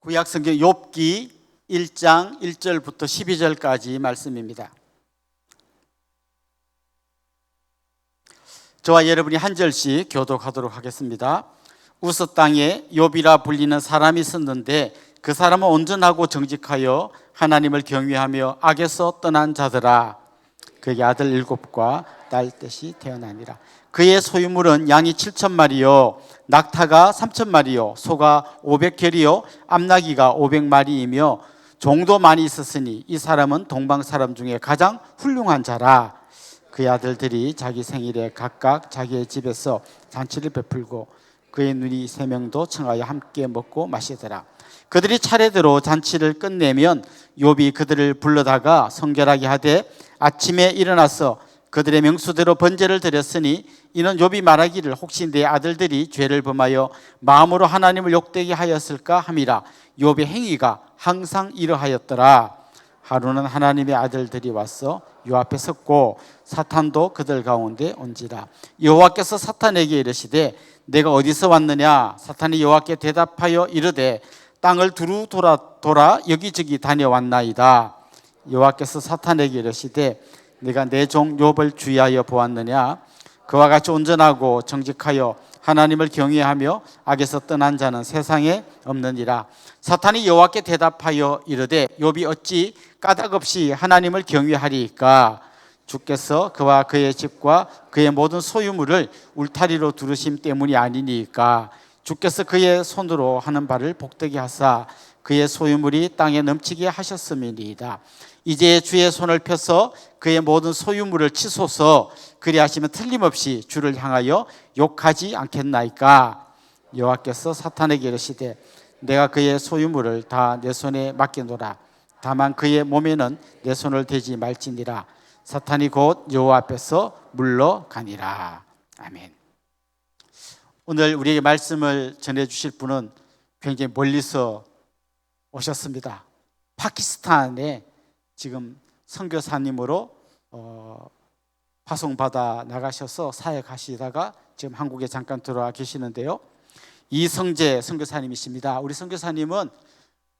구약성경 욥기 1장 1절부터 12절까지 말씀입니다. 저와 여러분이 한 절씩 교독하도록 하겠습니다. 우스 땅에 욥이라 불리는 사람이 있었는데 그 사람은 온전하고 정직하여 하나님을 경외하며 악에서 떠난 자들아, 그에게 아들 7과 딸 셋이 태어나니라. 그의 소유물은 양이 7,000마리요 낙타가 3,000마리요 소가 500결이요 암나귀가 500마리이며 종도 많이 있었으니 이 사람은 동방 사람 중에 가장 훌륭한 자라. 그의 아들들이 자기 생일에 각각 자기의 집에서 잔치를 베풀고 그의 누이 3명도 청하여 함께 먹고 마시더라. 그들이 차례대로 잔치를 끝내면 욥이 그들을 불러다가 성결하게 하되 아침에 일어나서 그들의 명수대로 번제를 드렸으니 이는 욥이 말하기를 혹시 내 아들들이 죄를 범하여 마음으로 하나님을 욕되게 하였을까 함이라. 욥의 행위가 항상 이러하였더라. 하루는 하나님의 아들들이 와서 요 앞에 섰고 사탄도 그들 가운데 온지라. 여호와께서 사탄에게 이르시되 내가 어디서 왔느냐? 사탄이 여호와께 대답하여 이르되 땅을 두루 돌아 여기저기 다녀왔나이다. 여호와께서 사탄에게 이르시되 내가 내 종 욥을 주의하여 보았느냐? 그와 같이 온전하고 정직하여 하나님을 경외하며 악에서 떠난 자는 세상에 없느니라. 사탄이 여호와께 대답하여 이르되 욥이 어찌 까닭없이 하나님을 경외하리이까? 주께서 그와 그의 집과 그의 모든 소유물을 울타리로 두르심 때문이 아니니까. 주께서 그의 손으로 하는 바를 복되게 하사 그의 소유물이 땅에 넘치게 하셨음이니이다. 이제 주의 손을 펴서 그의 모든 소유물을 치소서. 그리하시면 틀림없이 주를 향하여 욕하지 않겠나이까? 여호와께서 사탄에게 이르시되 내가 그의 소유물을 다 내 손에 맡기노라. 다만 그의 몸에는 내 손을 대지 말지니라. 사탄이 곧 여호와 앞에서 물러가니라. 아멘. 오늘 우리에게 말씀을 전해주실 분은 굉장히 멀리서 오셨습니다. 파키스탄에 지금 선교사님으로 파송받아 나가셔서 사역하시다가 지금 한국에 잠깐 들어와 계시는데요. 이성재 선교사님이십니다. 우리 선교사님은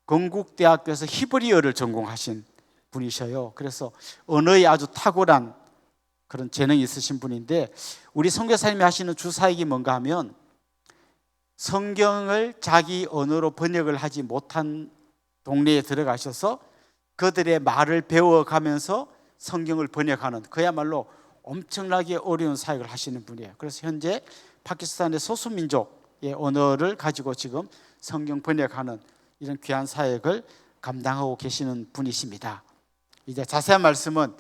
건국대학교에서 히브리어를 전공하신 분이셔요. 그래서 언어에 아주 탁월한 그런 재능이 있으신 분인데 우리 선교사님이 하시는 주사역이 뭔가 하면 성경을 자기 언어로 번역을 하지 못한 동네에 들어가셔서 그들의 말을 배워가면서 성경을 번역하는 그야말로 엄청나게 어려운 사역을 하시는 분이에요. 그래서 현재 파키스탄의 소수민족의 언어를 가지고 지금 성경 번역하는 이런 귀한 사역을 감당하고 계시는 분이십니다. 이제 자세한 말씀은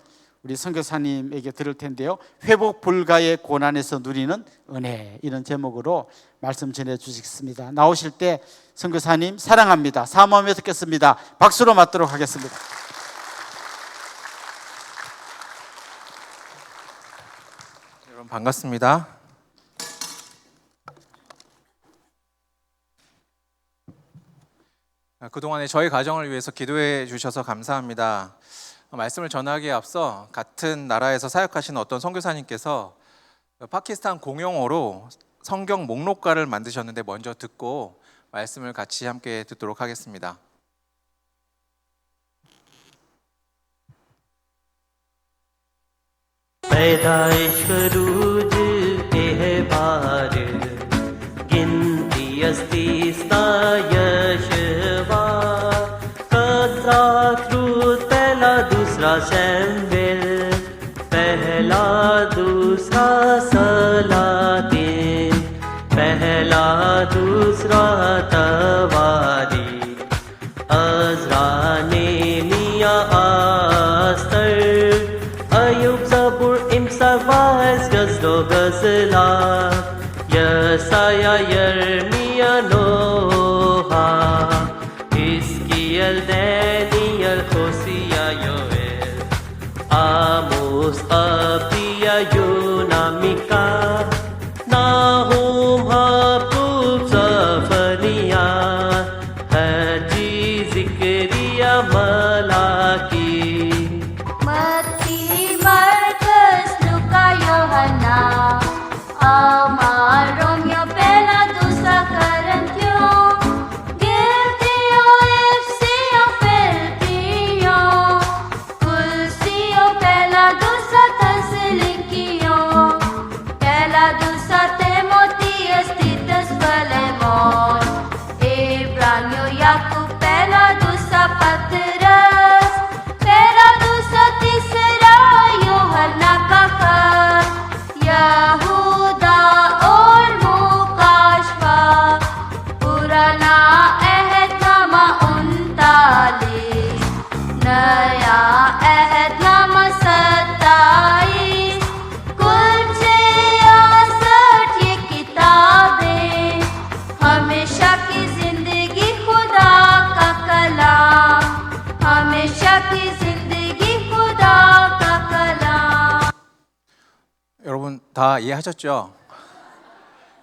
우리 선교사님에게 들을 텐데요. 회복 불가의 고난에서 누리는 은혜, 이런 제목으로 말씀 전해 주시겠습니다. 나오실 때 선교사님 사랑합니다. 사모하며 듣겠습니다. 박수로 맞도록 하겠습니다. 여러분 반갑습니다. 그동안에 저희 가정을 위해서 기도해 주셔서 감사합니다. 말씀을 전하기에 앞서 같은 나라에서 사역하시는 어떤 선교사님께서 파키스탄 공용어로 성경 목록가를 만드셨는데 먼저 듣고 말씀을 같이 함께 듣도록 하겠습니다. पैदाइश रूज एहबार गिनती अस्तिस्ता यशवा कदरा क्रूज पहला दूसरा शैम्बिल पहला दूसरा सलातीन पहला दूसरा तवारी अज़रा नेमिया आस्तर अयुब ज़बूर इमसा वाइज़ गज़लो गज़ला यसाया यर्मिया नोहा हिस्कियल डैनियल होसिया योएल आमोस अबिया योना मिका नाहुम हबूब ज़फनिया हजी ज़िक्रिया Malachi Romeo Bella Dusa Carantio Giltio याकूब पहला दूसरा पतरस पहला दूसरा तीसरा यूहन्ना का खत यहूदा और मुकाशवा पुराना अहदनामा 39 नया अहदनामा 27 कुल 66 ये किताबें हमेशा की जिंदगी खुदा का कलाम हमेशा की जिंदगी खुदा का कलाम 여러분 다 이해하셨죠?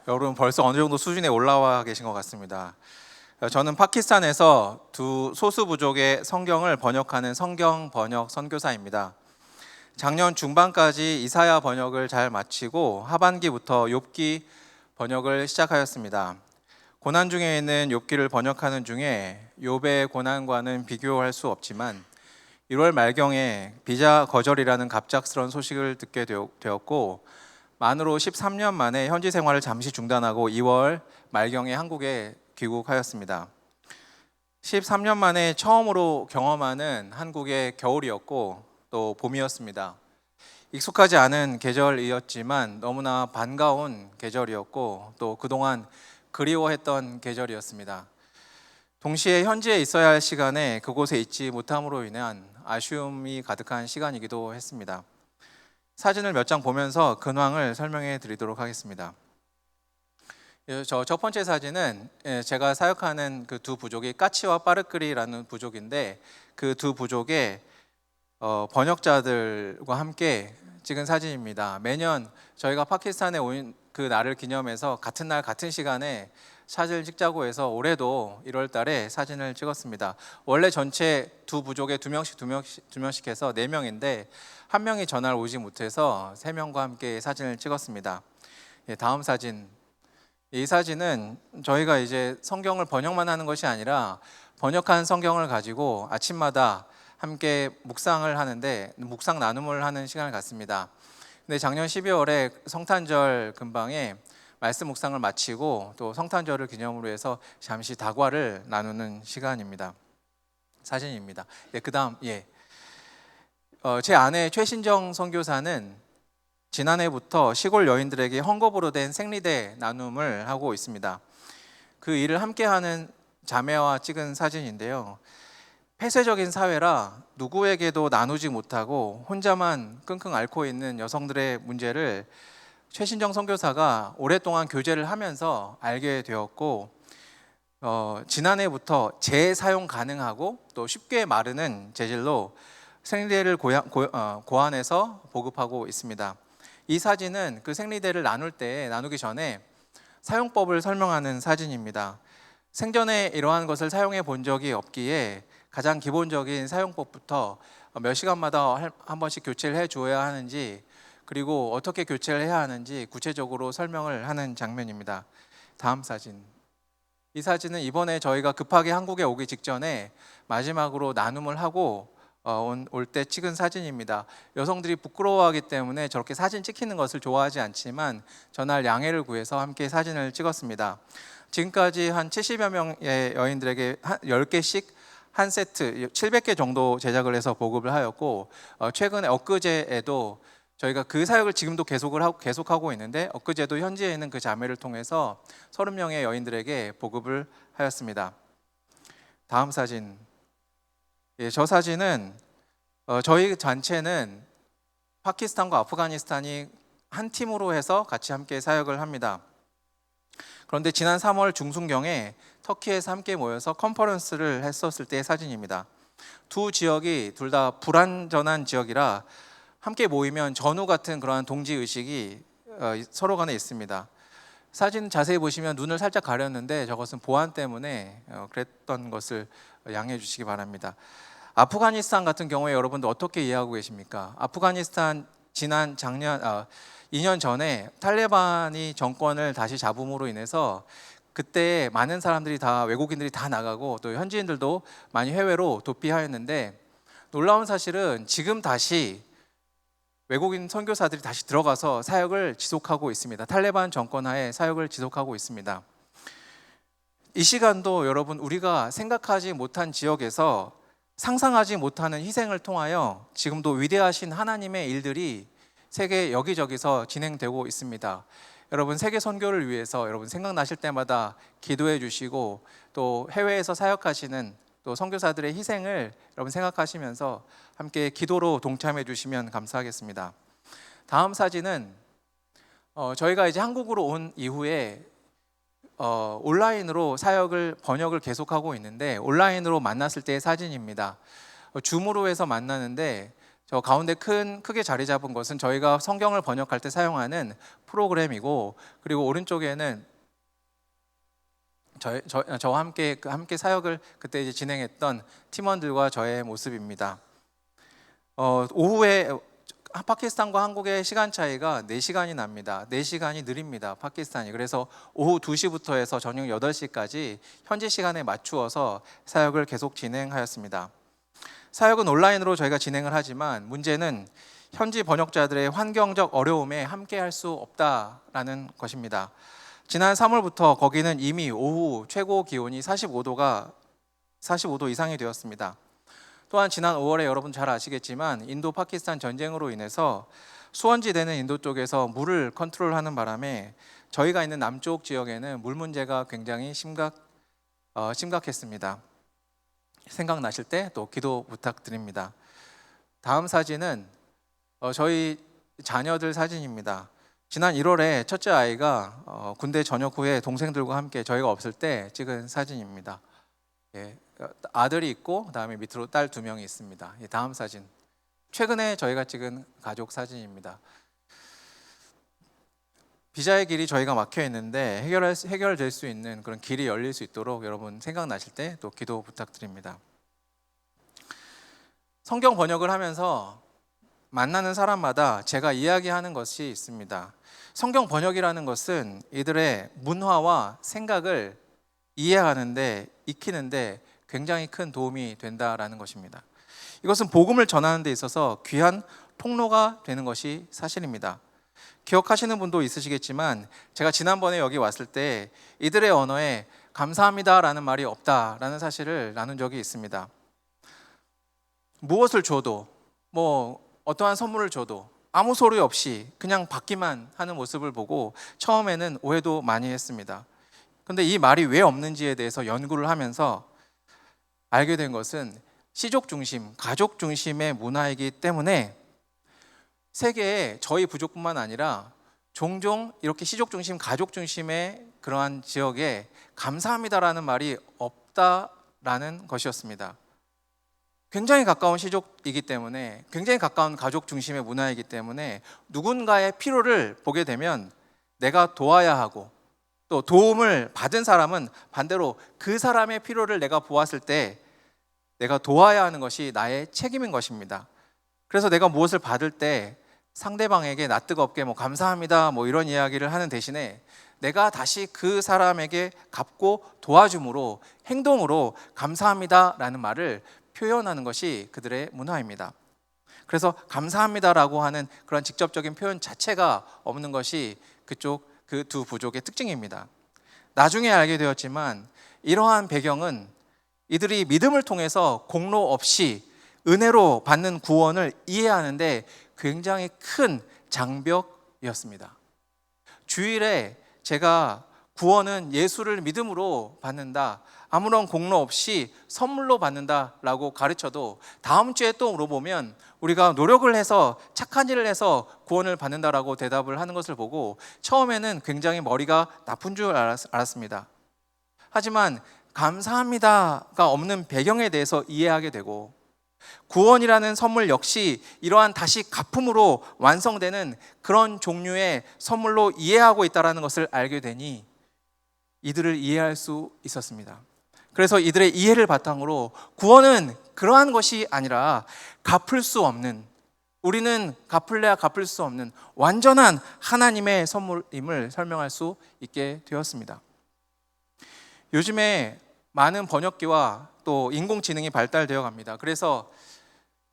여러분 벌써 어느 정도 수준에 올라와 계신 것 같습니다. 저는 파키스탄에서 두 소수 부족의 성경을 번역하는 성경 번역 선교사입니다. 작년 중반까지 이사야 번역을 잘 마치고 하반기부터 욥기 번역을 시작하였습니다. 고난 중에 있는 욥기를 번역하는 중에 욥의 고난과는 비교할 수 없지만 1월 말경에 비자 거절이라는 갑작스러운 소식을 듣게 되었고 만으로 13년 만에 현지 생활을 잠시 중단하고 2월 말경에 한국에 귀국하였습니다. 13년 만에 처음으로 경험하는 한국의 겨울이었고 또 봄이었습니다. 익숙하지 않은 계절이었지만 너무나 반가운 계절이었고 또 그동안 그리워했던 계절이었습니다. 동시에 현지에 있어야 할 시간에 그곳에 있지 못함으로 인한 아쉬움이 가득한 시간이기도 했습니다. 사진을 몇 장 보면서 근황을 설명해 드리도록 하겠습니다. 첫 번째 사진은 제가 사역하는 그 두 부족이 까치와 빠르끄리라는 부족인데 그 두 부족의 번역자들과 함께 찍은 사진입니다. 매년 저희가 파키스탄에 온 그 날을 기념해서 같은 날 같은 시간에 사진을 찍자고 해서 올해도 1월 달에 사진을 찍었습니다. 원래 전체 두 부족에 두 명씩 해서 4명인데 한 명이 전날 오지 못해서 3명과 함께 사진을 찍었습니다. 다음 사진. 이 사진은 저희가 이제 성경을 번역만 하는 것이 아니라 번역한 성경을 가지고 아침마다 함께 묵상을 하는데 묵상 나눔을 하는 시간을 갖습니다. 근데 작년 12월에 성탄절 근방에 말씀 묵상을 마치고 또 성탄절을 기념으로 해서 잠시 다과를 나누는 시간입니다. 사진입니다. 그다음 제 아내 최신정 선교사는 지난해부터 시골 여인들에게 헝겊으로 된 생리대 나눔을 하고 있습니다. 그 일을 함께하는 자매와 찍은 사진인데요. 폐쇄적인 사회라 누구에게도 나누지 못하고 혼자만 끙끙 앓고 있는 여성들의 문제를 최신정 선교사가 오랫동안 교제를 하면서 알게 되었고 지난해부터 재사용 가능하고 또 쉽게 마르는 재질로 생리대를 고안해서 보급하고 있습니다. 이 사진은 그 생리대를 나누기 전에 사용법을 설명하는 사진입니다. 생전에 이러한 것을 사용해 본 적이 없기에 가장 기본적인 사용법부터 몇 시간마다 한 번씩 교체를 해줘야 하는지 그리고 어떻게 교체를 해야 하는지 구체적으로 설명을 하는 장면입니다. 다음 사진. 이 사진은 이번에 저희가 급하게 한국에 오기 직전에 마지막으로 나눔을 하고 올 때 찍은 사진입니다. 여성들이 부끄러워하기 때문에 저렇게 사진 찍히는 것을 좋아하지 않지만 전날 양해를 구해서 함께 사진을 찍었습니다. 지금까지 한 70여 명의 여인들에게 10개씩 한 세트 700개 정도 제작을 해서 보급을 하였고 최근에 엊그제에도 저희가 그 사역을 지금도 계속하고 있는데 엊그제도 현지에 있는 그 자매를 통해서 30명의 여인들에게 보급을 하였습니다. 다음 사진. 저 사진은 저희 단체는 파키스탄과 아프가니스탄이 한 팀으로 해서 같이 함께 사역을 합니다. 그런데 지난 3월 중순경에 터키에서 함께 모여서 컨퍼런스를 했었을 때의 사진입니다. 두 지역이 둘 다 불안전한 지역이라 함께 모이면 전우 같은 그러한 동지 의식이 서로 간에 있습니다. 사진 자세히 보시면 눈을 살짝 가렸는데 저것은 보안 때문에 그랬던 것을 양해해 주시기 바랍니다. 아프가니스탄 같은 경우에 여러분들 어떻게 이해하고 계십니까? 아프가니스탄 작년 2년 전에 탈레반이 정권을 다시 잡음으로 인해서 그때 많은 사람들이 다 외국인들이 다 나가고 또 현지인들도 많이 해외로 도피하였는데 놀라운 사실은 지금 다시 외국인 선교사들이 다시 들어가서 사역을 지속하고 있습니다. 탈레반 정권 하에 사역을 지속하고 있습니다. 이 시간도 여러분 우리가 생각하지 못한 지역에서 상상하지 못하는 희생을 통하여 지금도 위대하신 하나님의 일들이 세계 여기저기서 진행되고 있습니다. 여러분 세계 선교를 위해서 여러분 생각나실 때마다 기도해 주시고 또 해외에서 사역하시는 또 선교사들의 희생을 여러분 생각하시면서 함께 기도로 동참해 주시면 감사하겠습니다. 다음 사진은 저희가 이제 한국으로 온 이후에 온라인으로 사역을 번역을 계속하고 있는데 온라인으로 만났을 때의 사진입니다. 줌으로 해서 만나는데 저 가운데 크게 자리 잡은 것은 저희가 성경을 번역할 때 사용하는 프로그램이고, 그리고 오른쪽에는 저와 함께 사역을 그때 이제 진행했던 팀원들과 저의 모습입니다. 오후에 파키스탄과 한국의 시간 차이가 4시간이 납니다. 4시간이 느립니다, 파키스탄이. 그래서 오후 2시부터 해서 저녁 8시까지 현지 시간에 맞추어서 사역을 계속 진행하였습니다. 사역은 온라인으로 저희가 진행을 하지만 문제는 현지 번역자들의 환경적 어려움에 함께 할 수 없다라는 것입니다. 지난 3월부터 거기는 이미 오후 최고 기온이 45도 이상이 되었습니다. 또한 지난 5월에 여러분 잘 아시겠지만 인도 파키스탄 전쟁으로 인해서 수원지대는 인도 쪽에서 물을 컨트롤하는 바람에 저희가 있는 남쪽 지역에는 물 문제가 굉장히 심각했습니다. 생각나실 때 또 기도 부탁드립니다. 다음 사진은 저희 자녀들 사진입니다. 지난 1월에 첫째 아이가 군대 전역 후에 동생들과 함께 저희가 없을 때 찍은 사진입니다. 예, 아들이 있고 그다음에 밑으로 딸 2명이 있습니다. 다음 사진, 최근에 저희가 찍은 가족 사진입니다. 비자의 길이 저희가 막혀 있는데 해결될 수 있는 그런 길이 열릴 수 있도록 여러분 생각나실 때 또 기도 부탁드립니다. 성경 번역을 하면서 만나는 사람마다 제가 이야기하는 것이 있습니다. 성경 번역이라는 것은 이들의 문화와 생각을 이해하는데, 익히는데 굉장히 큰 도움이 된다라는 것입니다. 이것은 복음을 전하는 데 있어서 귀한 통로가 되는 것이 사실입니다. 기억하시는 분도 있으시겠지만 제가 지난번에 여기 왔을 때 이들의 언어에 감사합니다라는 말이 없다라는 사실을 나눈 적이 있습니다. 무엇을 줘도, 어떠한 선물을 줘도 아무 소리 없이 그냥 받기만 하는 모습을 보고 처음에는 오해도 많이 했습니다. 그런데 이 말이 왜 없는지에 대해서 연구를 하면서 알게 된 것은 시족 중심, 가족 중심의 문화이기 때문에 세계에 저희 부족뿐만 아니라 종종 이렇게 시족 중심, 가족 중심의 그러한 지역에 감사합니다라는 말이 없다라는 것이었습니다. 굉장히 가까운 시족이기 때문에, 굉장히 가까운 가족 중심의 문화이기 때문에 누군가의 필요를 보게 되면 내가 도와야 하고, 또 도움을 받은 사람은 반대로 그 사람의 필요를 내가 보았을 때 내가 도와야 하는 것이 나의 책임인 것입니다. 그래서 내가 무엇을 받을 때 상대방에게 낯뜨겁게 감사합니다 이런 이야기를 하는 대신에 내가 다시 그 사람에게 갚고 도와줌으로, 행동으로 감사합니다라는 말을 표현하는 것이 그들의 문화입니다. 그래서 감사합니다라고 하는 그런 직접적인 표현 자체가 없는 것이 그 두 부족의 특징입니다. 나중에 알게 되었지만 이러한 배경은 이들이 믿음을 통해서 공로 없이 은혜로 받는 구원을 이해하는데 굉장히 큰 장벽이었습니다. 주일에 제가 구원은 예수를 믿음으로 받는다, 아무런 공로 없이 선물로 받는다라고 가르쳐도 다음 주에 또 물어보면 우리가 노력을 해서 착한 일을 해서 구원을 받는다라고 대답을 하는 것을 보고 처음에는 굉장히 머리가 나쁜 줄 알았습니다. 하지만 감사합니다가 없는 배경에 대해서 이해하게 되고, 구원이라는 선물 역시 이러한 다시 갚음으로 완성되는 그런 종류의 선물로 이해하고 있다는 것을 알게 되니 이들을 이해할 수 있었습니다. 그래서 이들의 이해를 바탕으로 구원은 그러한 것이 아니라 갚을 수 없는, 우리는 갚을래야 갚을 수 없는 완전한 하나님의 선물임을 설명할 수 있게 되었습니다. 요즘에 많은 번역기와 또 인공지능이 발달되어 갑니다. 그래서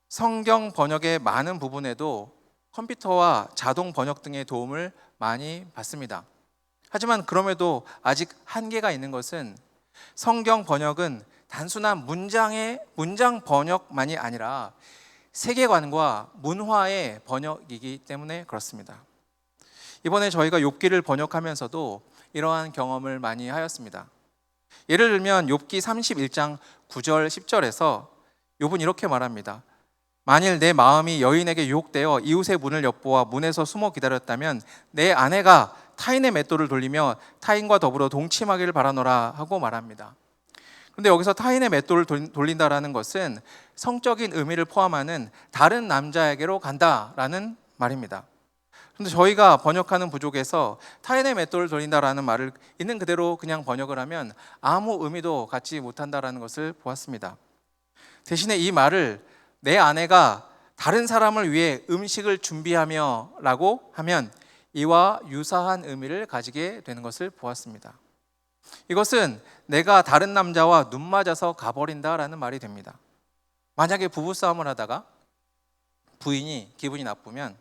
성경 번역의 많은 부분에도 컴퓨터와 자동 번역 등의 도움을 많이 받습니다. 하지만 그럼에도 아직 한계가 있는 것은 성경 번역은 단순한 문장 번역만이 아니라 세계관과 문화의 번역이기 때문에 그렇습니다. 이번에 저희가 욥기를 번역하면서도 이러한 경험을 많이 하였습니다. 예를 들면 욥기 31장 9절 10절에서 욥은 이렇게 말합니다. 만일 내 마음이 여인에게 유혹되어 이웃의 문을 엿보아 문에서 숨어 기다렸다면 내 아내가 타인의 맷돌을 돌리며 타인과 더불어 동침하기를 바라노라 하고 말합니다. 그런데 여기서 타인의 맷돌을 돌린다라는 것은 성적인 의미를 포함하는 다른 남자에게로 간다라는 말입니다. 그런데 저희가 번역하는 부족에서 타인의 맷돌을 돌린다라는 말을 있는 그대로 그냥 번역을 하면 아무 의미도 갖지 못한다라는 것을 보았습니다. 대신에 이 말을 내 아내가 다른 사람을 위해 음식을 준비하며 라고 하면 이와 유사한 의미를 가지게 되는 것을 보았습니다. 이것은 내가 다른 남자와 눈 맞아서 가버린다라는 말이 됩니다. 만약에 부부싸움을 하다가 부인이 기분이 나쁘면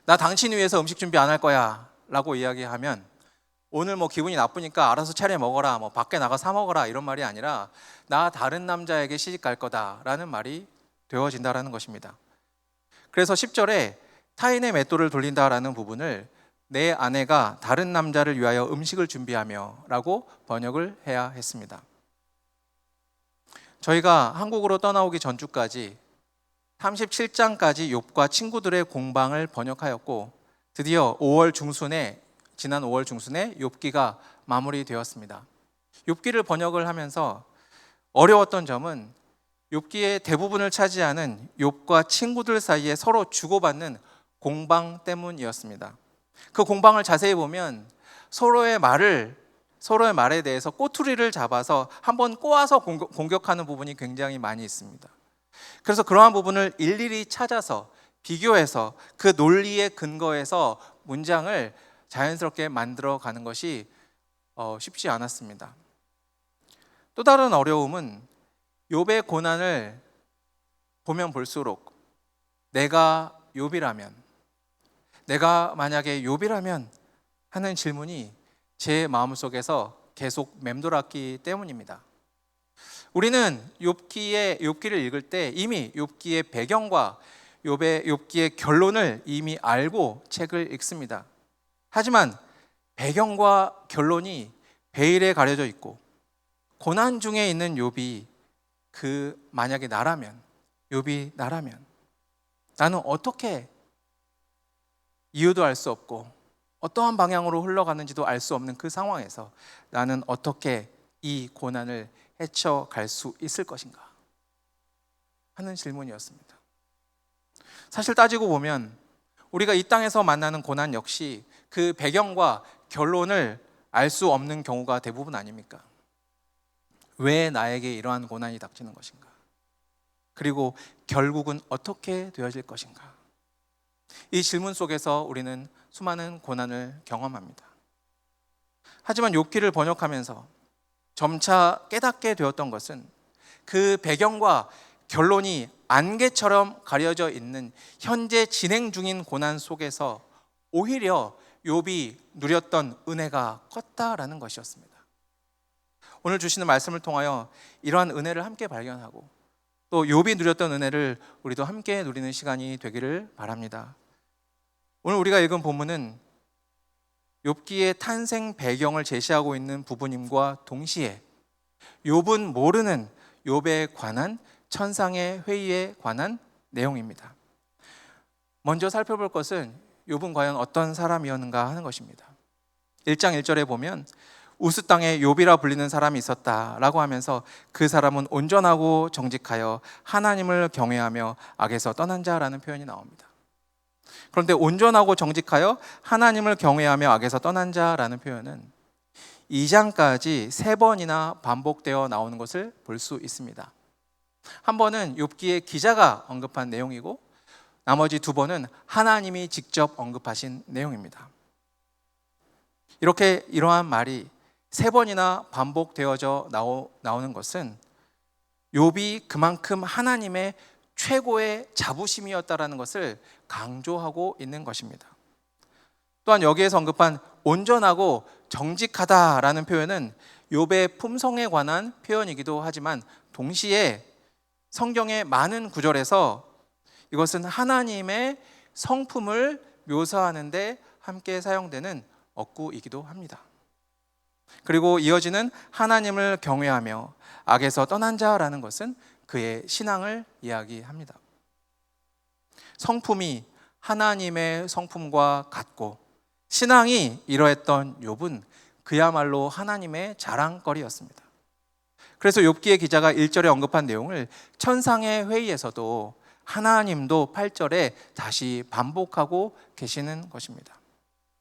나 당신 위해서 음식 준비 안 할 거야 라고 이야기하면 오늘 뭐 기분이 나쁘니까 알아서 차려 먹어라, 뭐 밖에 나가 사 먹어라 이런 말이 아니라 나 다른 남자에게 시집 갈 거다라는 말이 되어진다라는 것입니다. 그래서 10절에 타인의 맷돌을 돌린다라는 부분을 내 아내가 다른 남자를 위하여 음식을 준비하며 라고 번역을 해야 했습니다. 저희가 한국으로 떠나오기 전주까지 37장까지 욥과 친구들의 공방을 번역하였고 드디어 지난 5월 중순에 욥기가 마무리되었습니다. 욥기를 번역을 하면서 어려웠던 점은 욥기의 대부분을 차지하는 욥과 친구들 사이에 서로 주고받는 공방 때문이었습니다. 그 공방을 자세히 보면 서로의 말에 대해서 꼬투리를 잡아서 한번 꼬아서 공격하는 부분이 굉장히 많이 있습니다. 그래서 그러한 부분을 일일이 찾아서 비교해서 그 논리의 근거에서 문장을 자연스럽게 만들어가는 것이 쉽지 않았습니다. 또 다른 어려움은 욥의 고난을 보면 볼수록 내가 만약에 욥이라면 하는 질문이 제 마음속에서 계속 맴돌았기 때문입니다. 우리는 욥기를 읽을 때 이미 욥기의 배경과 욥기의 결론을 이미 알고 책을 읽습니다. 하지만 배경과 결론이 베일에 가려져 있고 고난 중에 있는 욥이 만약에 욥이 나라면 나는 어떻게 이유도 알 수 없고 어떠한 방향으로 흘러가는지도 알 수 없는 그 상황에서 나는 어떻게 이 고난을 헤쳐갈 수 있을 것인가 하는 질문이었습니다. 사실 따지고 보면 우리가 이 땅에서 만나는 고난 역시 그 배경과 결론을 알 수 없는 경우가 대부분 아닙니까? 왜 나에게 이러한 고난이 닥치는 것인가? 그리고 결국은 어떻게 되어질 것인가? 이 질문 속에서 우리는 수많은 고난을 경험합니다. 하지만 욥기를 번역하면서 점차 깨닫게 되었던 것은 그 배경과 결론이 안개처럼 가려져 있는 현재 진행 중인 고난 속에서 오히려 욥이 누렸던 은혜가 컸다라는 것이었습니다. 오늘 주시는 말씀을 통하여 이러한 은혜를 함께 발견하고 또 욥이 누렸던 은혜를 우리도 함께 누리는 시간이 되기를 바랍니다. 오늘 우리가 읽은 본문은 욥기의 탄생 배경을 제시하고 있는 부분임과 동시에 욥은 모르는 욥에 관한 천상의 회의에 관한 내용입니다. 먼저 살펴볼 것은 욥은 과연 어떤 사람이었는가 하는 것입니다. 1장 1절에 보면 우스 땅에 욥이라 불리는 사람이 있었다라고 하면서 그 사람은 온전하고 정직하여 하나님을 경외하며 악에서 떠난 자라는 표현이 나옵니다. 그런데 온전하고 정직하여 하나님을 경외하며 악에서 떠난 자라는 표현은 2장까지 3번이나 반복되어 나오는 것을 볼 수 있습니다. 한 번은 욥기의 기자가 언급한 내용이고 나머지 2번은 하나님이 직접 언급하신 내용입니다. 이러한 말이 3번이나 반복되어져 나오는 것은 욥이 그만큼 하나님의 최고의 자부심이었다라는 것을 강조하고 있는 것입니다. 또한 여기에서 언급한 온전하고 정직하다라는 표현은 욥의 품성에 관한 표현이기도 하지만 동시에 성경의 많은 구절에서 이것은 하나님의 성품을 묘사하는데 함께 사용되는 어구이기도 합니다. 그리고 이어지는 하나님을 경외하며 악에서 떠난 자라는 것은 그의 신앙을 이야기합니다. 성품이 하나님의 성품과 같고 신앙이 이러했던 욥은 그야말로 하나님의 자랑거리였습니다. 그래서 욥기의 기자가 1절에 언급한 내용을 천상의 회의에서도 하나님도 8절에 다시 반복하고 계시는 것입니다.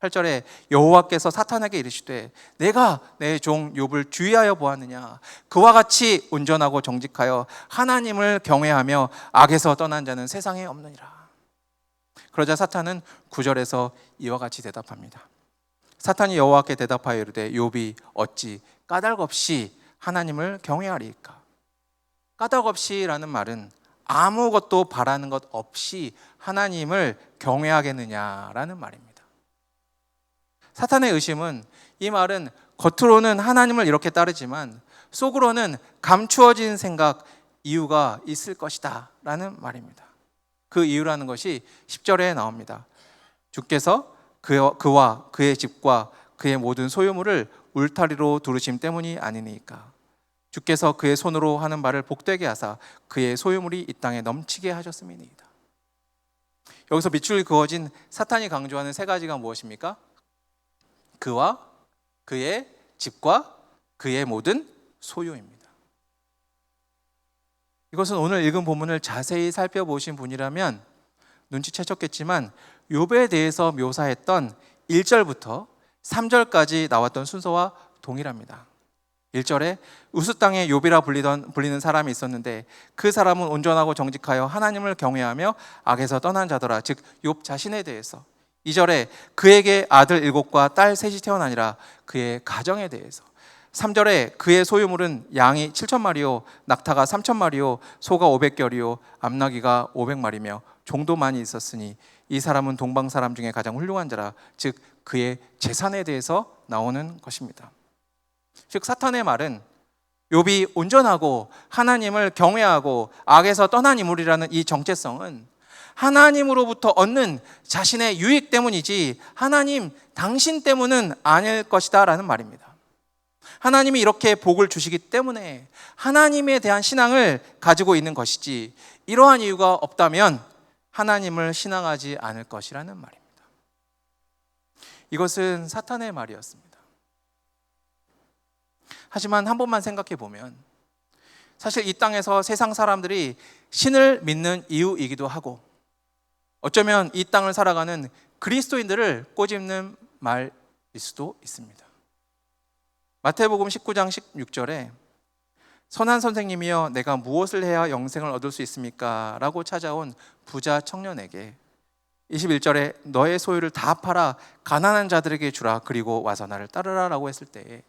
8절에 여호와께서 사탄에게 이르시되 내가 내 종 욥을 주의하여 보았느냐, 그와 같이 온전하고 정직하여 하나님을 경외하며 악에서 떠난 자는 세상에 없느니라. 그러자 사탄은 9절에서 이와 같이 대답합니다. 사탄이 여호와께 대답하여 이르되 욥이 어찌 까닭없이 하나님을 경외하리이까. 까닭없이라는 말은 아무것도 바라는 것 없이 하나님을 경외하겠느냐라는 말입니다. 사탄의 의심은 이 말은 겉으로는 하나님을 이렇게 따르지만 속으로는 감추어진 생각, 이유가 있을 것이다 라는 말입니다. 그 이유라는 것이 10절에 나옵니다. 주께서 그와 그의 집과 그의 모든 소유물을 울타리로 두르심 때문이 아니니까. 주께서 그의 손으로 하는 말을 복되게 하사 그의 소유물이 이 땅에 넘치게 하셨음이니이다. 여기서 밑줄 그어진 사탄이 강조하는 세 가지가 무엇입니까? 그와 그의 집과 그의 모든 소유입니다. 이것은 오늘 읽은 본문을 자세히 살펴보신 분이라면 눈치채셨겠지만 욥에 대해서 묘사했던 1절부터 3절까지 나왔던 순서와 동일합니다. 1절에 우스 땅에 욥이라 불리는 사람이 있었는데 그 사람은 온전하고 정직하여 하나님을 경외하며 악에서 떠난 자더라. 즉 욥 자신에 대해서. 2절에 그에게 아들 7과 딸 3이 태어나니라. 그의 가정에 대해서. 3절에 그의 소유물은 양이 7,000마리요 낙타가 3,000마리요 소가 500결이요 암나귀가 500마리며 종도 많이 있었으니 이 사람은 동방 사람 중에 가장 훌륭한 자라. 즉 그의 재산에 대해서 나오는 것입니다. 즉 사탄의 말은 욥이 온전하고 하나님을 경외하고 악에서 떠난 인물이라는 이 정체성은 하나님으로부터 얻는 자신의 유익 때문이지 하나님 당신 때문은 아닐 것이다 라는 말입니다. 하나님이 이렇게 복을 주시기 때문에 하나님에 대한 신앙을 가지고 있는 것이지 이러한 이유가 없다면 하나님을 신앙하지 않을 것이라는 말입니다. 이것은 사탄의 말이었습니다. 하지만 한 번만 생각해 보면 사실 이 땅에서 세상 사람들이 신을 믿는 이유이기도 하고 어쩌면 이 땅을 살아가는 그리스도인들을 꼬집는 말일 수도 있습니다. 마태복음 19장 16절에 선한 선생님이여 내가 무엇을 해야 영생을 얻을 수 있습니까? 라고 찾아온 부자 청년에게 21절에 너의 소유를 다 팔아 가난한 자들에게 주라 그리고 와서 나를 따르라 라고 했을 때에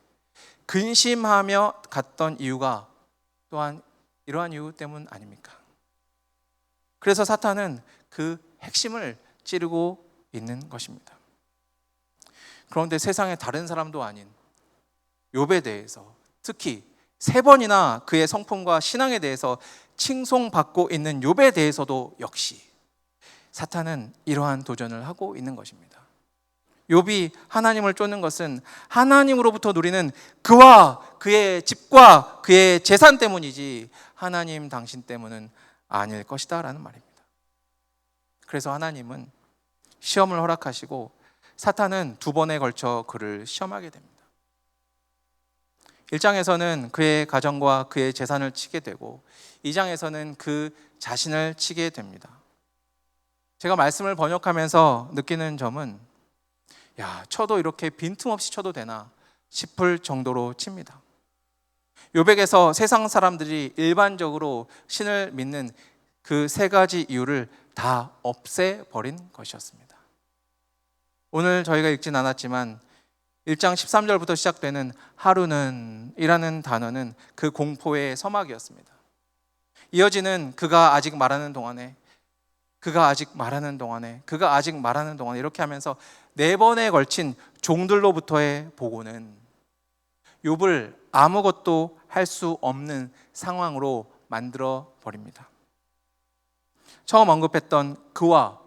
근심하며 갔던 이유가 또한 이러한 이유 때문 아닙니까? 그래서 사탄은 그 핵심을 찌르고 있는 것입니다. 그런데 세상의 다른 사람도 아닌 욥에 대해서 특히 3번이나 그의 성품과 신앙에 대해서 칭송받고 있는 욥에 대해서도 역시 사탄은 이러한 도전을 하고 있는 것입니다. 욥이 하나님을 쫓는 것은 하나님으로부터 누리는 그와 그의 집과 그의 재산 때문이지 하나님 당신 때문은 아닐 것이다 라는 말입니다. 그래서 하나님은 시험을 허락하시고 사탄은 2번에 걸쳐 그를 시험하게 됩니다. 1장에서는 그의 가정과 그의 재산을 치게 되고 2장에서는 그 자신을 치게 됩니다. 제가 말씀을 번역하면서 느끼는 점은 쳐도 이렇게 빈틈없이 쳐도 되나 싶을 정도로 칩니다. 욥에게서 세상 사람들이 일반적으로 신을 믿는 그 3가지 이유를 다 없애버린 것이었습니다. 오늘 저희가 읽진 않았지만 1장 13절부터 시작되는 하루는 이라는 단어는 그 공포의 서막이었습니다. 이어지는 그가 아직 말하는 동안에 이렇게 하면서 4번에 걸친 종들로부터의 보고는 욥을 아무것도 할 수 없는 상황으로 만들어 버립니다. 처음 언급했던 그와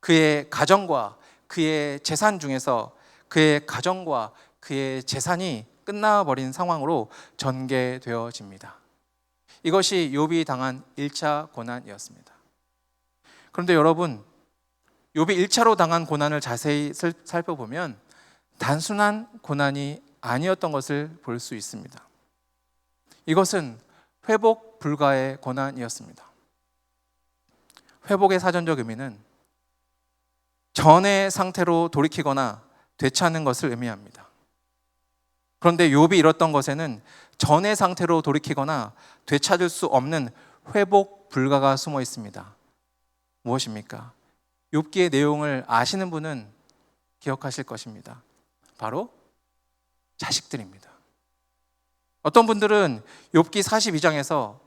그의 가정과 그의 재산 중에서 그의 가정과 그의 재산이 끝나버린 상황으로 전개되어집니다. 이것이 욥이 당한 1차 고난이었습니다. 그런데 여러분, 욥이 1차로 당한 고난을 자세히 살펴보면 단순한 고난이 아니었던 것을 볼 수 있습니다. 이것은 회복 불가의 고난이었습니다. 회복의 사전적 의미는 전의 상태로 돌이키거나 되찾는 것을 의미합니다. 그런데 욥이 잃었던 것에는 전의 상태로 돌이키거나 되찾을 수 없는 회복 불가가 숨어 있습니다. 무엇입니까? 욥기의 내용을 아시는 분은 기억하실 것입니다. 바로 자식들입니다. 어떤 분들은 욥기 42장에서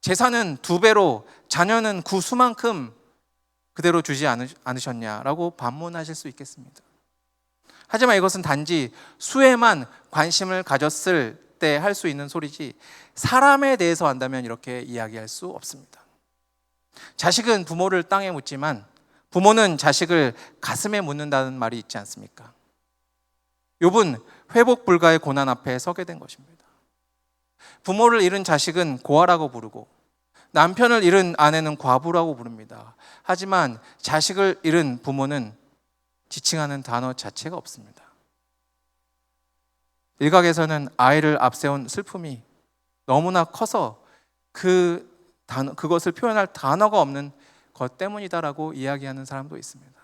재산은 2배로 자녀는 그 수만큼 그대로 주지 않으셨냐라고 반문하실 수 있겠습니다. 하지만 이것은 단지 수에만 관심을 가졌을 때 할 수 있는 소리지 사람에 대해서 한다면 이렇게 이야기할 수 없습니다. 자식은 부모를 땅에 묻지만 부모는 자식을 가슴에 묻는다는 말이 있지 않습니까? 욥은 회복 불가의 고난 앞에 서게 된 것입니다. 부모를 잃은 자식은 고아라고 부르고 남편을 잃은 아내는 과부라고 부릅니다. 하지만 자식을 잃은 부모는 지칭하는 단어 자체가 없습니다. 일각에서는 아이를 앞세운 슬픔이 너무나 커서 그것을 표현할 단어가 없는 것 때문이다라고 이야기하는 사람도 있습니다.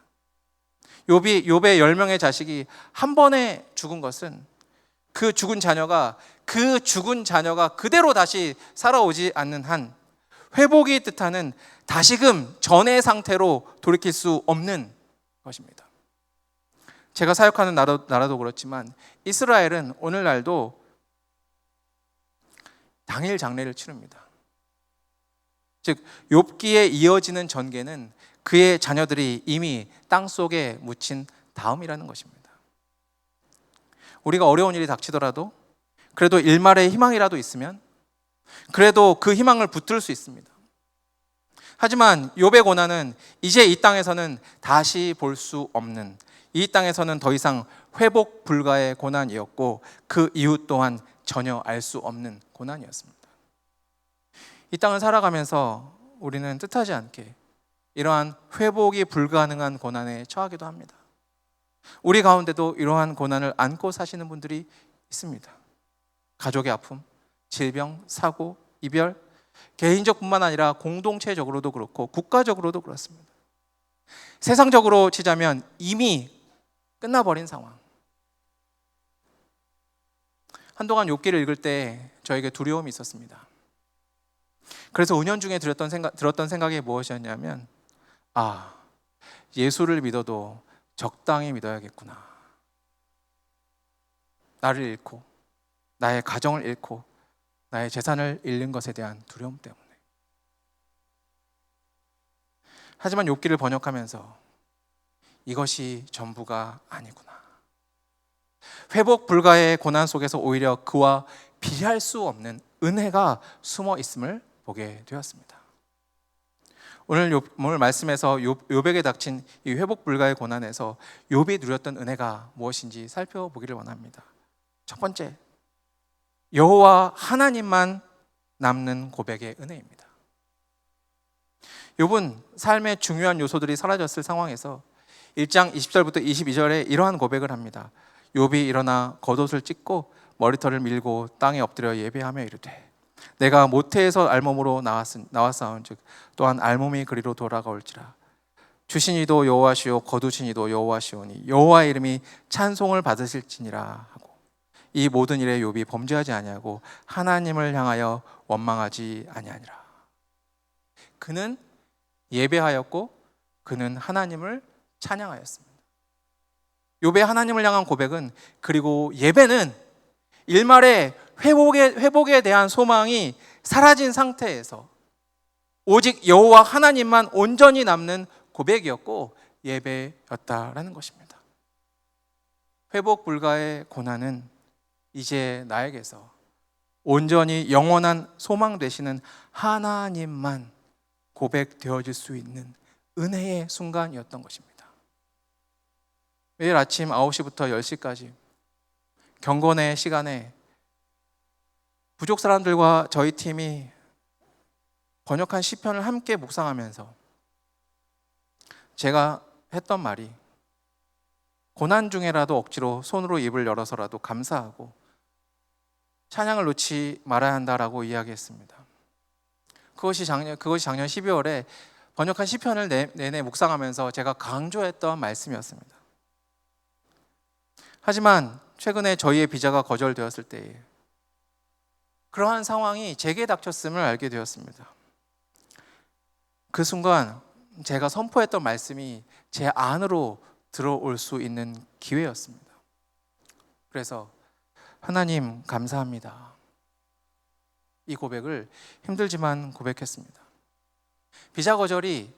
욥의 10명의 자식이 한 번에 죽은 것은 그 죽은 자녀가 그대로 다시 살아오지 않는 한 회복이 뜻하는 다시금 전의 상태로 돌이킬 수 없는 것입니다. 제가 사역하는 나라도 그렇지만 이스라엘은 오늘날도 당일 장례를 치릅니다. 즉 욥기에 이어지는 전개는 그의 자녀들이 이미 땅속에 묻힌 다음이라는 것입니다. 우리가 어려운 일이 닥치더라도 그래도 일말의 희망이라도 있으면 그래도 그 희망을 붙들 수 있습니다. 하지만 욥의 고난은 이제 이 땅에서는 다시 볼 수 없는, 이 땅에서는 더 이상 회복 불가의 고난이었고 그 이후 또한 전혀 알 수 없는 고난이었습니다. 이 땅을 살아가면서 우리는 뜻하지 않게 이러한 회복이 불가능한 고난에 처하기도 합니다. 우리 가운데도 이러한 고난을 안고 사시는 분들이 있습니다. 가족의 아픔, 질병, 사고, 이별, 개인적뿐만 아니라 공동체적으로도 그렇고 국가적으로도 그렇습니다. 세상적으로 치자면 이미 끝나버린 상황. 한동안 욥기를 읽을 때 저에게 두려움이 있었습니다. 그래서 은연중에 들었던 생각이 무엇이었냐면 예수를 믿어도 적당히 믿어야겠구나. 나를 잃고 나의 가정을 잃고 나의 재산을 잃는 것에 대한 두려움 때문에. 하지만 욥기를 번역하면서 이것이 전부가 아니구나. 회복 불가의 고난 속에서 오히려 그와 비할 수 없는 은혜가 숨어 있음을 보게 되었습니다. 오늘 말씀에서 욥에게 닥친 이 회복 불가의 고난에서 욥이 누렸던 은혜가 무엇인지 살펴보기를 원합니다. 첫 번째, 여호와 하나님만 남는 고백의 은혜입니다. 욥은 삶의 중요한 요소들이 사라졌을 상황에서 1장 20절부터 22절에 이러한 고백을 합니다. 욥이 일어나 겉옷을 찢고 머리털을 밀고 땅에 엎드려 예배하며 이르되 내가 모태에서 알몸으로 나왔사온즉 또한 알몸이 그리로 돌아가올지라. 주신 이도 여호와시오 거두신 이도 여호와시오니 여호와의 이름이 찬송을 받으실지니라 하고 이 모든 일에 욥이 범죄하지 아니하고 하나님을 향하여 원망하지 아니하니라. 그는 예배하였고 그는 하나님을 찬양하였습니다. 욥의 하나님을 향한 고백은, 그리고 예배는 일말의 회복에 대한 소망이 사라진 상태에서 오직 여호와 하나님만 온전히 남는 고백이었고 예배였다라는 것입니다. 회복 불가의 고난은 이제 나에게서 온전히 영원한 소망 되시는 하나님만 고백되어질 수 있는 은혜의 순간이었던 것입니다. 매일 아침 9시부터 10시까지 경건의 시간에 부족 사람들과 저희 팀이 번역한 시편을 함께 묵상하면서 제가 했던 말이 고난 중에라도 억지로 손으로 입을 열어서라도 감사하고 찬양을 놓지 말아야 한다라고 이야기했습니다. 그것이 작년 12월에 번역한 시편을 내내 묵상하면서 제가 강조했던 말씀이었습니다. 하지만 최근에 저희의 비자가 거절되었을 때에 그러한 상황이 제게 닥쳤음을 알게 되었습니다. 그 순간 제가 선포했던 말씀이 제 안으로 들어올 수 있는 기회였습니다. 그래서 하나님 감사합니다. 이 고백을 힘들지만 고백했습니다. 비자 거절이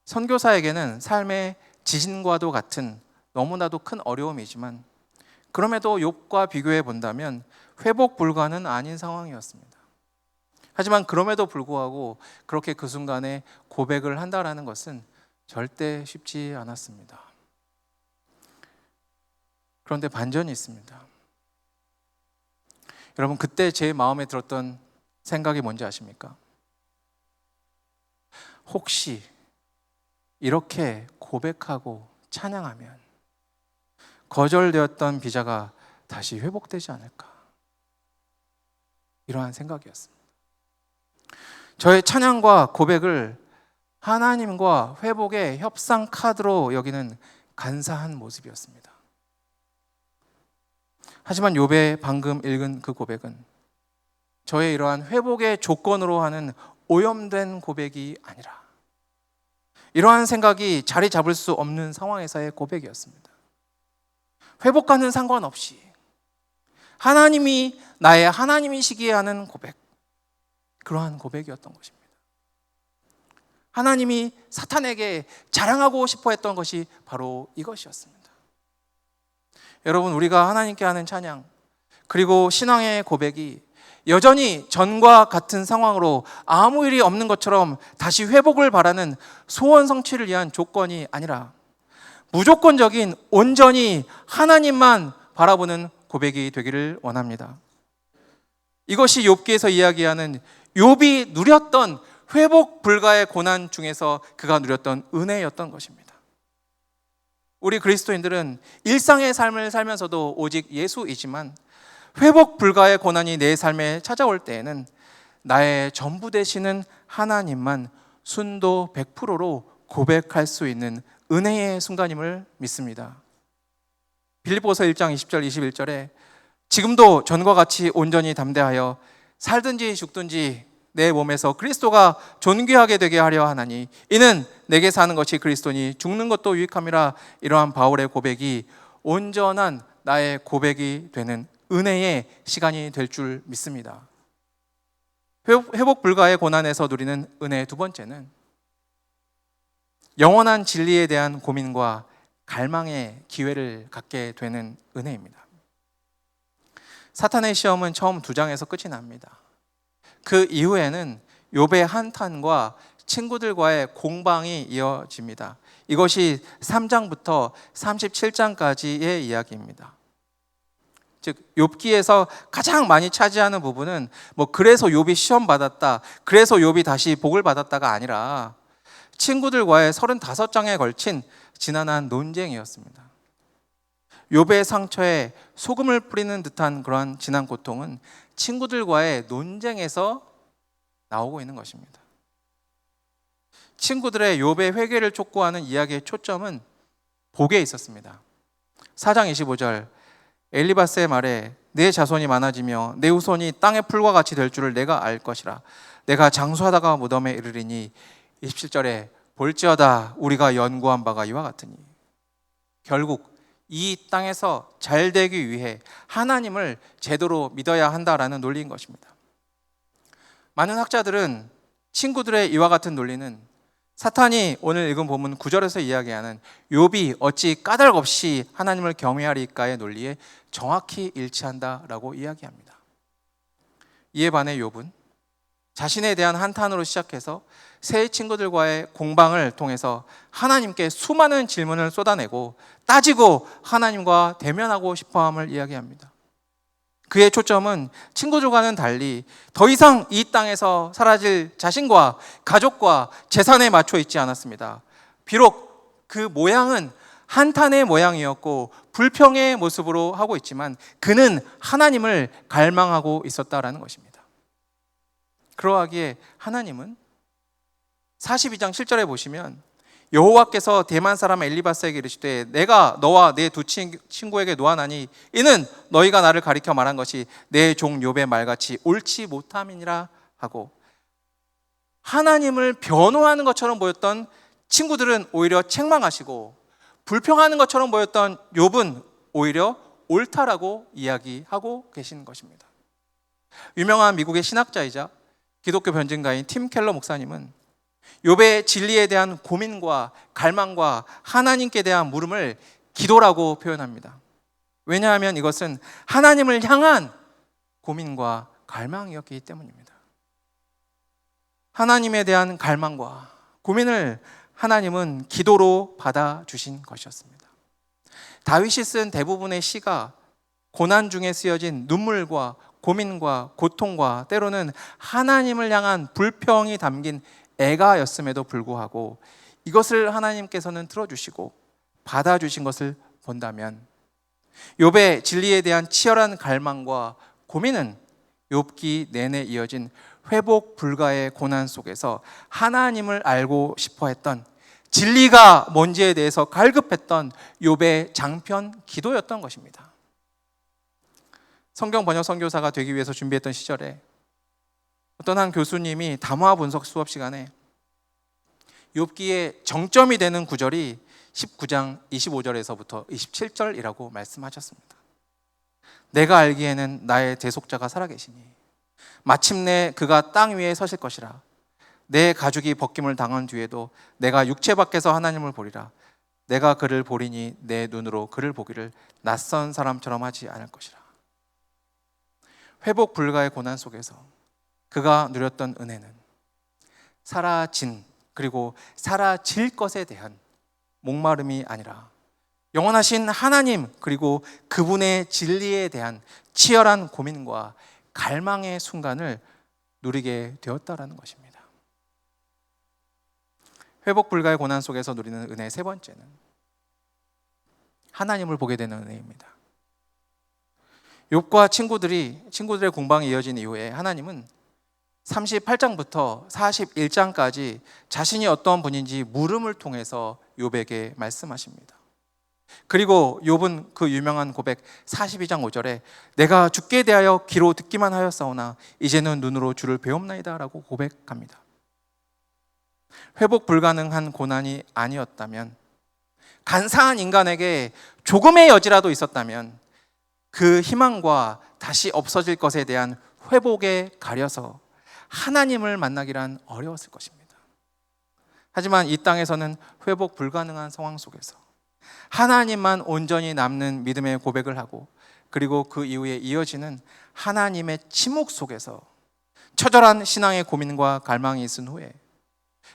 선교사에게는 삶의 지진과도 같은 너무나도 큰 어려움이지만 그럼에도 욥과 비교해 본다면 회복 불가는 아닌 상황이었습니다. 하지만 그럼에도 불구하고 그렇게 그 순간에 고백을 한다라는 것은 절대 쉽지 않았습니다. 그런데 반전이 있습니다. 여러분, 그때 제 마음에 들었던 생각이 뭔지 아십니까? 혹시 이렇게 고백하고 찬양하면 거절되었던 비자가 다시 회복되지 않을까? 이러한 생각이었습니다. 저의 찬양과 고백을 하나님과 회복의 협상 카드로 여기는 간사한 모습이었습니다. 하지만 욥의 방금 읽은 그 고백은 저의 이러한 회복의 조건으로 하는 오염된 고백이 아니라 이러한 생각이 자리 잡을 수 없는 상황에서의 고백이었습니다. 회복과는 상관없이 하나님이 나의 하나님이시기에 하는 고백, 그러한 고백이었던 것입니다. 하나님이 사탄에게 자랑하고 싶어 했던 것이 바로 이것이었습니다. 여러분, 우리가 하나님께 하는 찬양 그리고 신앙의 고백이 여전히 전과 같은 상황으로 아무 일이 없는 것처럼 다시 회복을 바라는 소원 성취를 위한 조건이 아니라 무조건적인 온전히 하나님만 바라보는 고백이 되기를 원합니다. 이것이 욥기에서 이야기하는 욥이 누렸던 회복 불가의 고난 중에서 그가 누렸던 은혜였던 것입니다. 우리 그리스도인들은 일상의 삶을 살면서도 오직 예수이지만 회복 불가의 고난이 내 삶에 찾아올 때에는 나의 전부 되시는 하나님만 순도 100%로 고백할 수 있는 은혜의 순간임을 믿습니다. 빌립보서 1장 20절 21절에 지금도 전과 같이 온전히 담대하여 살든지 죽든지 내 몸에서 그리스도가 존귀하게 되게 하려 하나니 이는 내게 사는 것이 그리스도니 죽는 것도 유익함이라. 이러한 바울의 고백이 온전한 나의 고백이 되는 은혜의 시간이 될 줄 믿습니다. 회복 불가의 고난에서 누리는 은혜의 두 번째는 영원한 진리에 대한 고민과 갈망의 기회를 갖게 되는 은혜입니다. 사탄의 시험은 처음 2장에서 끝이 납니다. 그 이후에는 욥의 한탄과 친구들과의 공방이 이어집니다. 이것이 3장부터 37장까지의 이야기입니다. 즉 욥기에서 가장 많이 차지하는 부분은 그래서 욥이 시험 받았다, 그래서 욥이 다시 복을 받았다가 아니라 친구들과의 35장에 걸친 지난한 논쟁이었습니다. 욥의 상처에 소금을 뿌리는 듯한 그러한 진한 고통은 친구들과의 논쟁에서 나오고 있는 것입니다. 친구들의 욥의 회개를 촉구하는 이야기의 초점은 복에 있었습니다. 4장 25절 엘리바스의 말에 내 자손이 많아지며 내 후손이 땅의 풀과 같이 될 줄을 내가 알 것이라. 내가 장수하다가 무덤에 이르리니. 27절에 볼지어다 우리가 연구한 바가 이와 같으니. 결국 이 땅에서 잘 되기 위해 하나님을 제대로 믿어야 한다라는 논리인 것입니다. 많은 학자들은 친구들의 이와 같은 논리는 사탄이 오늘 읽은 본문 9절에서 이야기하는 욥이 어찌 까닭 없이 하나님을 경외하리까의 논리에 정확히 일치한다라고 이야기합니다. 이에 반해 욥은 자신에 대한 한탄으로 시작해서 새 친구들과의 공방을 통해서 하나님께 수많은 질문을 쏟아내고 따지고 하나님과 대면하고 싶어함을 이야기합니다. 그의 초점은 친구들과는 달리 더 이상 이 땅에서 사라질 자신과 가족과 재산에 맞춰 있지 않았습니다. 비록 그 모양은 한탄의 모양이었고 불평의 모습으로 하고 있지만 그는 하나님을 갈망하고 있었다라는 것입니다. 그러하기에 하나님은 42장 7절에 보시면 여호와께서 대만 사람 엘리바스에게 이르시되 내가 너와 내 두 친구에게 노하나니 이는 너희가 나를 가리켜 말한 것이 내 종 욥의 말같이 옳지 못함이니라 하고, 하나님을 변호하는 것처럼 보였던 친구들은 오히려 책망하시고 불평하는 것처럼 보였던 욥은 오히려 옳다라고 이야기하고 계신 것입니다. 유명한 미국의 신학자이자 기독교 변증가인 팀 켈러 목사님은 욥의 진리에 대한 고민과 갈망과 하나님께 대한 물음을 기도라고 표현합니다. 왜냐하면 이것은 하나님을 향한 고민과 갈망이었기 때문입니다. 하나님에 대한 갈망과 고민을 하나님은 기도로 받아주신 것이었습니다. 다윗이 쓴 대부분의 시가 고난 중에 쓰여진 눈물과 고민과 고통과 때로는 하나님을 향한 불평이 담긴 애가였음에도 불구하고 이것을 하나님께서는 들어주시고 받아주신 것을 본다면 욥의 진리에 대한 치열한 갈망과 고민은 욥기 내내 이어진 회복 불가의 고난 속에서 하나님을 알고 싶어 했던, 진리가 뭔지에 대해서 갈급했던 욥의 장편 기도였던 것입니다. 성경 번역 선교사가 되기 위해서 준비했던 시절에 어떤 한 교수님이 담화 분석 수업 시간에 욥기의 정점이 되는 구절이 19장 25절에서부터 27절이라고 말씀하셨습니다. 내가 알기에는 나의 대속자가 살아계시니 마침내 그가 땅 위에 서실 것이라. 내 가죽이 벗김을 당한 뒤에도 내가 육체 밖에서 하나님을 보리라. 내가 그를 보리니 내 눈으로 그를 보기를 낯선 사람처럼 하지 않을 것이라. 회복 불가의 고난 속에서 그가 누렸던 은혜는 사라진 그리고 사라질 것에 대한 목마름이 아니라 영원하신 하나님 그리고 그분의 진리에 대한 치열한 고민과 갈망의 순간을 누리게 되었다라는 것입니다. 회복 불가의 고난 속에서 누리는 은혜 세 번째는 하나님을 보게 되는 은혜입니다. 욥과 친구들의 공방이 이어진 이후에 하나님은 38장부터 41장까지 자신이 어떤 분인지 물음을 통해서 욥에게 말씀하십니다. 그리고 욥은 그 유명한 고백 42장 5절에 내가 주께 대하여 귀로 듣기만 하였사오나 이제는 눈으로 주를 배웁나이다 라고 고백합니다. 회복 불가능한 고난이 아니었다면, 간사한 인간에게 조금의 여지라도 있었다면 그 희망과 다시 없어질 것에 대한 회복에 가려서 하나님을 만나기란 어려웠을 것입니다. 하지만 이 땅에서는 회복 불가능한 상황 속에서 하나님만 온전히 남는 믿음의 고백을 하고, 그리고 그 이후에 이어지는 하나님의 침묵 속에서 처절한 신앙의 고민과 갈망이 있은 후에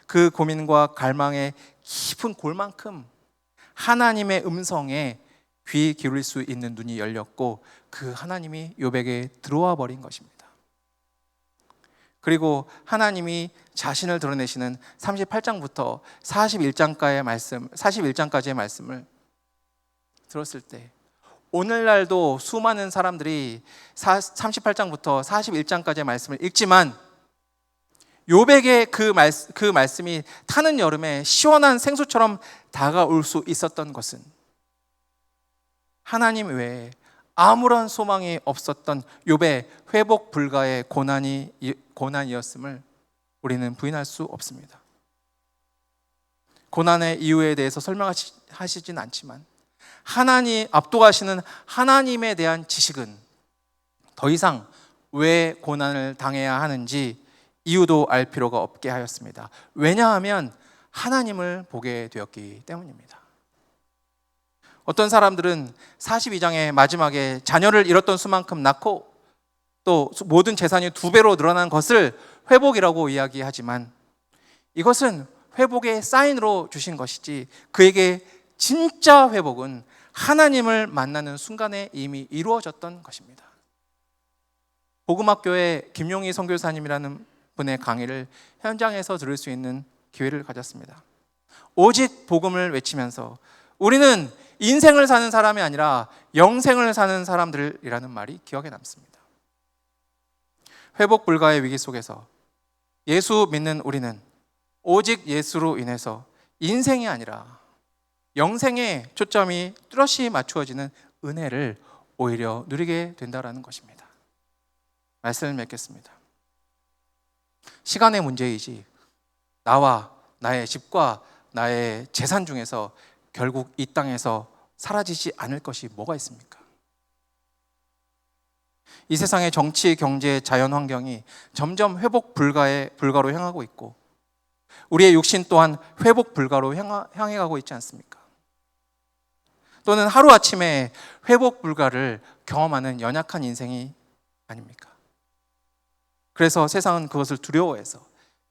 그 고민과 갈망의 깊은 골만큼 하나님의 음성에 귀 기울일 수 있는 눈이 열렸고 그 하나님이 욥에게 들어와 버린 것입니다. 그리고 하나님이 자신을 드러내시는 38장부터 41장까지의 말씀을 들었을 때 오늘날도 수많은 사람들이 38장부터 41장까지의 말씀을 읽지만 욥에게 그 말씀이 타는 여름에 시원한 생수처럼 다가올 수 있었던 것은 하나님 외에 아무런 소망이 없었던 욥의 회복 불가의 고난이었음을 우리는 부인할 수 없습니다. 고난의 이유에 대해서 설명하시진 않지만 하나님 압도하시는 하나님에 대한 지식은 더 이상 왜 고난을 당해야 하는지 이유도 알 필요가 없게 하였습니다. 왜냐하면 하나님을 보게 되었기 때문입니다. 어떤 사람들은 42장의 마지막에 자녀를 잃었던 수만큼 낳고 또 모든 재산이 2배로 늘어난 것을 회복이라고 이야기하지만 이것은 회복의 사인으로 주신 것이지 그에게 진짜 회복은 하나님을 만나는 순간에 이미 이루어졌던 것입니다. 복음학교의 김용희 선교사님이라는 분의 강의를 현장에서 들을 수 있는 기회를 가졌습니다. 오직 복음을 외치면서 우리는 인생을 사는 사람이 아니라 영생을 사는 사람들이라는 말이 기억에 남습니다. 회복 불가의 위기 속에서 예수 믿는 우리는 오직 예수로 인해서 인생이 아니라 영생에 초점이 뚜렷이 맞추어지는 은혜를 오히려 누리게 된다는 것입니다. 말씀을 맺겠습니다. 시간의 문제이지 나와 나의 집과 나의 재산 중에서 결국 이 땅에서 사라지지 않을 것이 뭐가 있습니까? 이 세상의 정치, 경제, 자연 환경이 점점 회복 불가로 향하고 있고 우리의 육신 또한 회복 불가로 향해 가고 있지 않습니까? 또는 하루아침에 회복 불가를 경험하는 연약한 인생이 아닙니까? 그래서 세상은 그것을 두려워해서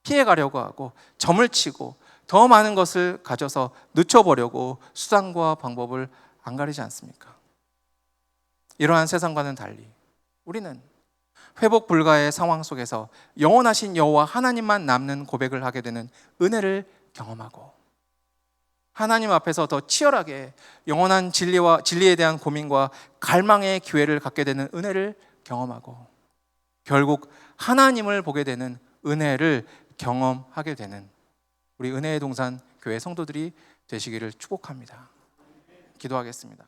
피해가려고 하고 점을 치고 더 많은 것을 가져서 늦춰보려고 수단과 방법을 안 가리지 않습니까? 이러한 세상과는 달리 우리는 회복 불가의 상황 속에서 영원하신 여호와 하나님만 남는 고백을 하게 되는 은혜를 경험하고 하나님 앞에서 더 치열하게 영원한 진리에 대한 고민과 갈망의 기회를 갖게 되는 은혜를 경험하고 결국 하나님을 보게 되는 은혜를 경험하게 되는 우리 은혜의 동산 교회 성도들이 되시기를 축복합니다. 기도하겠습니다.